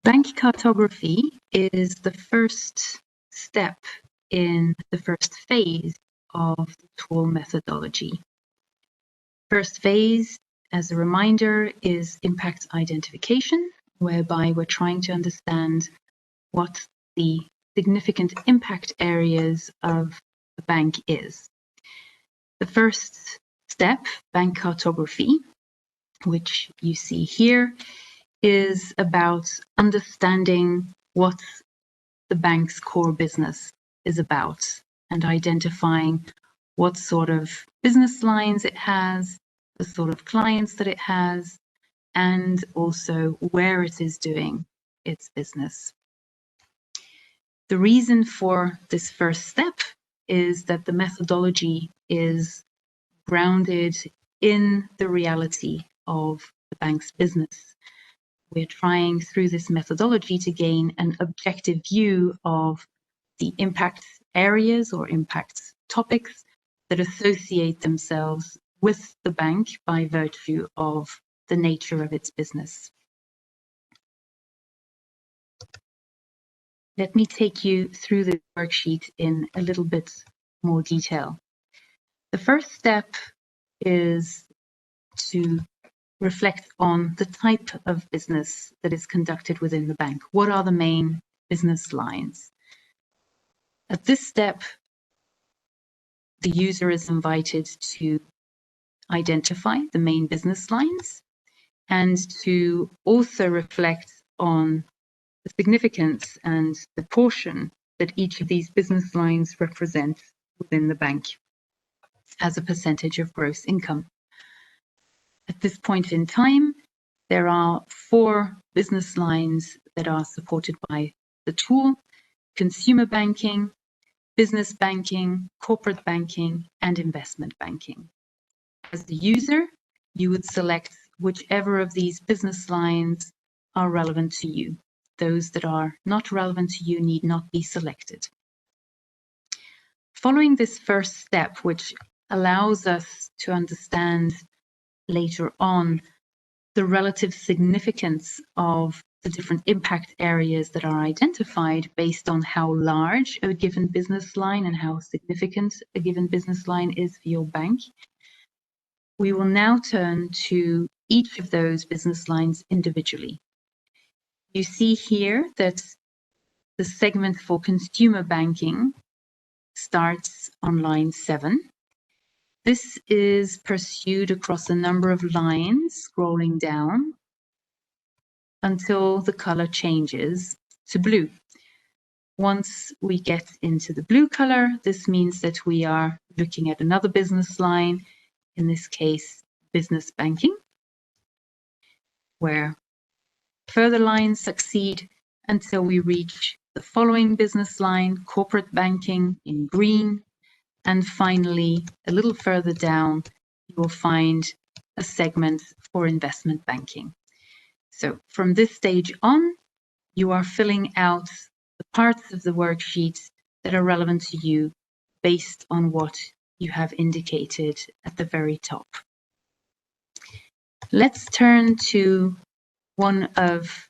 Bank cartography is the first step in the first phase of the tool methodology. First phase, as a reminder, is impact identification, whereby we're trying to understand what the significant impact areas of the bank is. The first step, bank cartography, which you see here, is about understanding what the bank's core business is about and identifying what sort of business lines it has, the sort of clients that it has, and also where it is doing its business. The reason for this first step is that the methodology is grounded in the reality of the bank's business. We're trying through this methodology to gain an objective view of the impact areas or impact topics that associate themselves with the bank by virtue of the nature of its business. Let me take you through the worksheet in a little bit more detail. The first step is to reflect on the type of business that is conducted within the bank. What are the main business lines? At this step, the user is invited to identify the main business lines and to also reflect on the significance and the portion that each of these business lines represent within the bank as a percentage of gross income. At this point in time, there are 4 business lines that are supported by the tool: consumer banking, business banking, corporate banking, and investment banking. As the user, you would select whichever of these business lines are relevant to you. Those that are not relevant to you need not be selected. Following this first step, which allows us to understand later on the relative significance of the different impact areas that are identified based on how large a given business line and how significant a given business line is for your bank, we will now turn to each of those business lines individually. You see here that the segment for consumer banking starts on line 7. This is pursued across a number of lines, scrolling down until the color changes to blue. Once we get into the blue color, this means that we are looking at another business line, in this case, business banking, where further lines succeed until we reach the following business line, corporate banking, in green. And finally, a little further down, you will find a segment for investment banking. So from this stage on, you are filling out the parts of the worksheet that are relevant to you based on what you have indicated at the very top. Let's turn to one of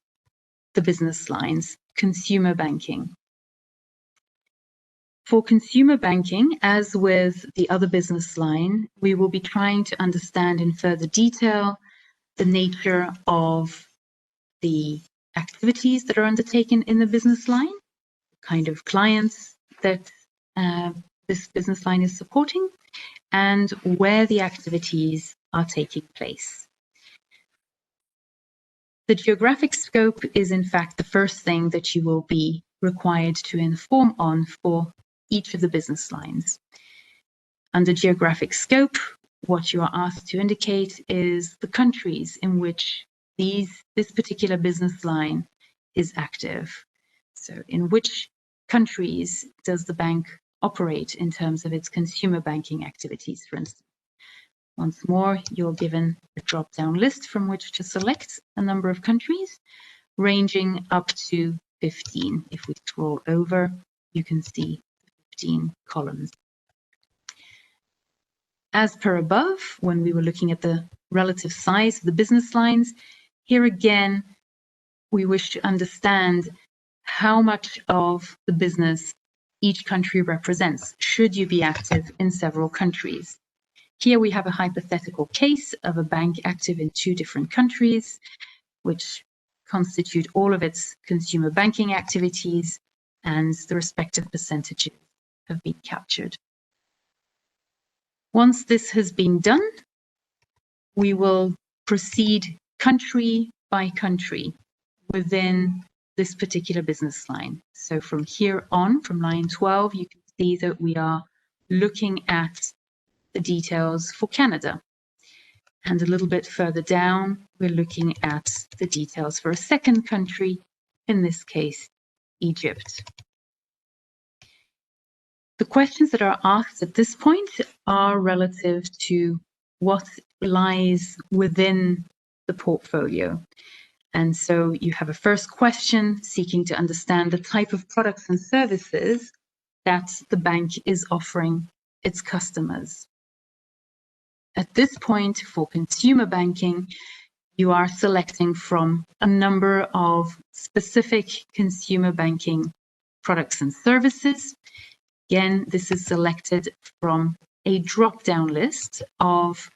the business lines, consumer banking. For consumer banking, as with the other business line, we will be trying to understand in further detail the nature of the activities that are undertaken in the business line, the kind of clients that this business line is supporting, and where the activities are taking place. The geographic scope is in fact the first thing that you will be required to inform on for each of the business lines. Under geographic scope, what you are asked to indicate is the countries in which this particular business line is active. So in which countries does the bank operate in terms of its consumer banking activities, for instance? Once more, you're given a drop-down list from which to select a number of countries, ranging up to 15. If we scroll over, you can see 15 columns. As per above, when we were looking at the relative size of the business lines, here again, we wish to understand how much of the business each country represents, should you be active in several countries. Here we have a hypothetical case of a bank active in 2 different countries, which constitute all of its consumer banking activities, and the respective percentages have been captured. Once this has been done, we will proceed country by country within this particular business line. So from here on, from line 12, you can see that we are looking at the details for Canada. And a little bit further down, we're looking at the details for a second country, in this case, Egypt. The questions that are asked at this point are relative to what lies within the portfolio. And so you have a first question seeking to understand the type of products and services that the bank is offering its customers. At this point, for consumer banking, you are selecting from a number of specific consumer banking products and services. Again, this is selected from a drop-down list of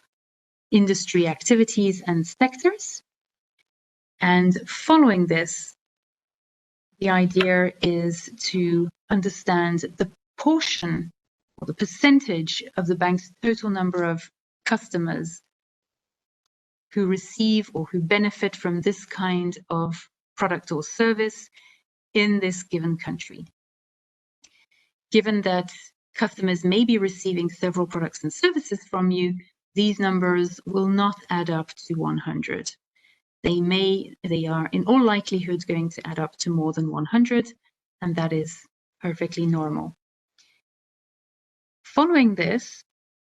industry activities and sectors. And following this, the idea is to understand the portion or the percentage of the bank's total number of customers who receive or who benefit from this kind of product or service in this given country. Given that customers may be receiving several products and services from you, these numbers will not add up to 100. They are in all likelihood going to add up to more than 100, and that is perfectly normal. Following this,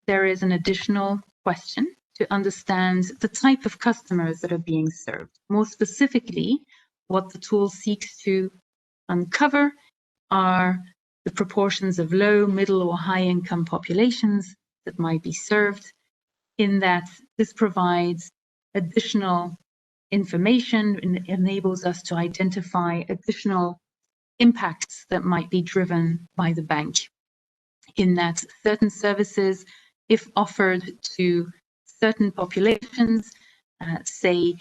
there is an additional question to understand the type of customers that are being served. More specifically, what the tool seeks to uncover are the proportions of low, middle, or high income populations that might be served, in that this provides additional information and enables us to identify additional impacts that might be driven by the bank, in that certain services, if offered to certain populations, say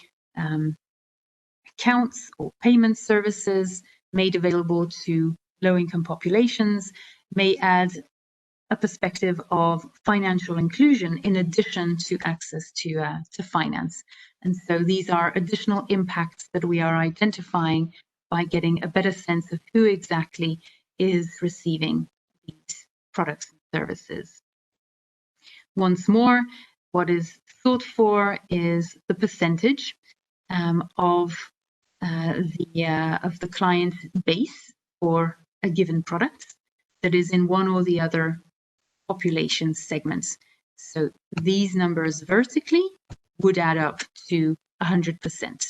accounts or payment services made available to low-income populations, may add a perspective of financial inclusion in addition to access to finance. And so these are additional impacts that we are identifying by getting a better sense of who exactly is receiving these products and services. Once more, what is sought for is the percentage of the client base for a given product that is in one or the other population segments. So these numbers vertically would add up to 100%.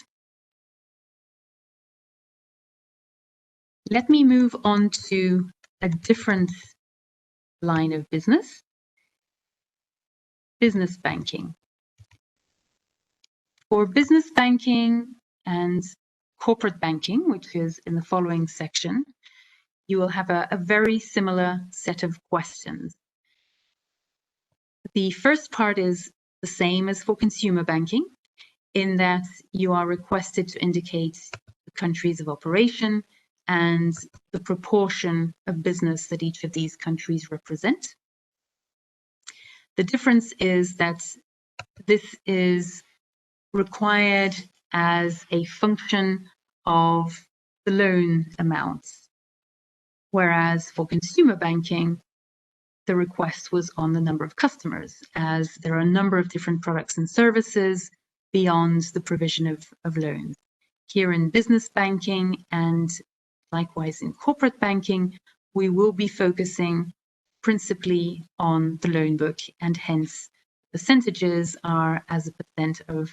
Let me move on to a different line of business, business banking. For business banking and corporate banking, which is in the following section, you will have a very similar set of questions. The first part is the same as for consumer banking, in that you are requested to indicate the countries of operation and the proportion of business that each of these countries represent. The difference is that this is required as a function of the loan amounts, whereas for consumer banking, the request was on the number of customers, as there are a number of different products and services beyond the provision of loans. Here in business banking and likewise in corporate banking, we will be focusing principally on the loan book, and hence percentages are as a percent of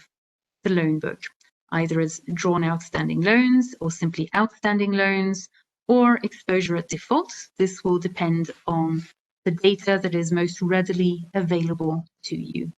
the loan book, either as drawn outstanding loans or simply outstanding loans or exposure at default. This will depend on the data that is most readily available to you.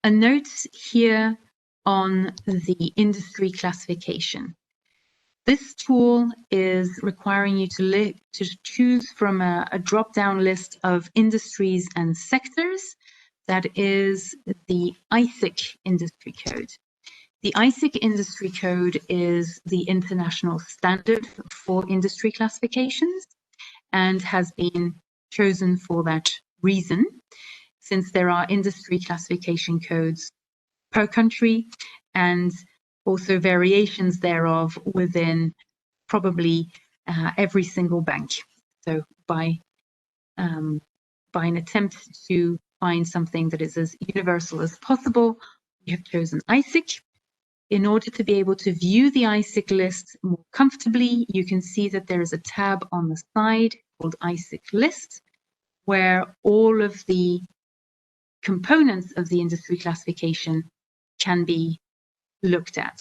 A note here on the industry classification. This tool is requiring you to choose from a drop-down list of industries and sectors. That is the ISIC industry code. The ISIC industry code is the international standard for industry classifications and has been chosen for that reason, since there are industry classification codes per country and also variations thereof within probably every single bank. So by an attempt to find something that is as universal as possible, we have chosen ISIC. In order to be able to view the ISIC list more comfortably, you can see that there is a tab on the side called ISIC list, where all of the components of the industry classification can be looked at.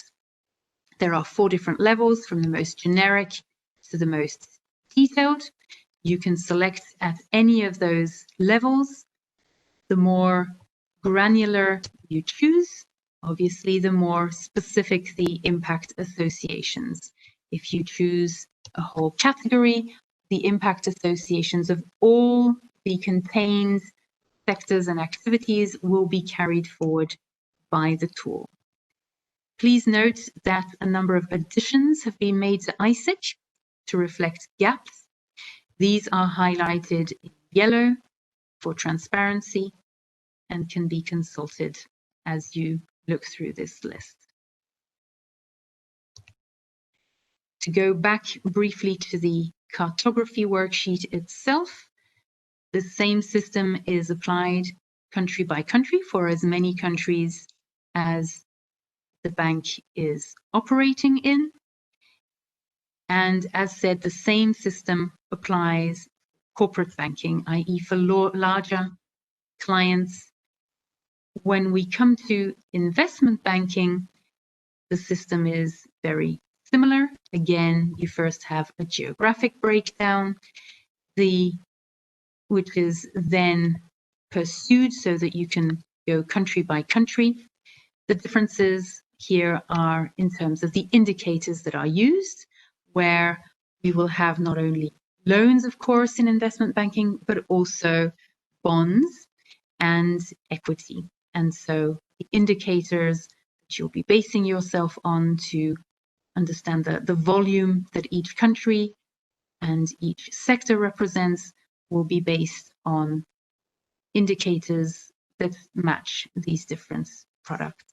There are 4 different levels, from the most generic to the most detailed. You can select at any of those levels. The more granular you choose, obviously, the more specific the impact associations. If you choose a whole category, the impact associations of all the contained sectors and activities will be carried forward by the tool. Please note that a number of additions have been made to ISIC to reflect gaps. These are highlighted in yellow for transparency and can be consulted as you look through this list. To go back briefly to the cartography worksheet itself, the same system is applied country by country for as many countries as the bank is operating in. And as said, the same system applies corporate banking, i.e. for larger clients. When we come to investment banking, the system is very similar. Again, you first have a geographic breakdown, which is then pursued so that you can go country by country. The differences here are in terms of the indicators that are used, where we will have not only loans, of course, in investment banking, but also bonds and equity. And so the indicators that you'll be basing yourself on to understand the volume that each country and each sector represents will be based on indicators that match these different products.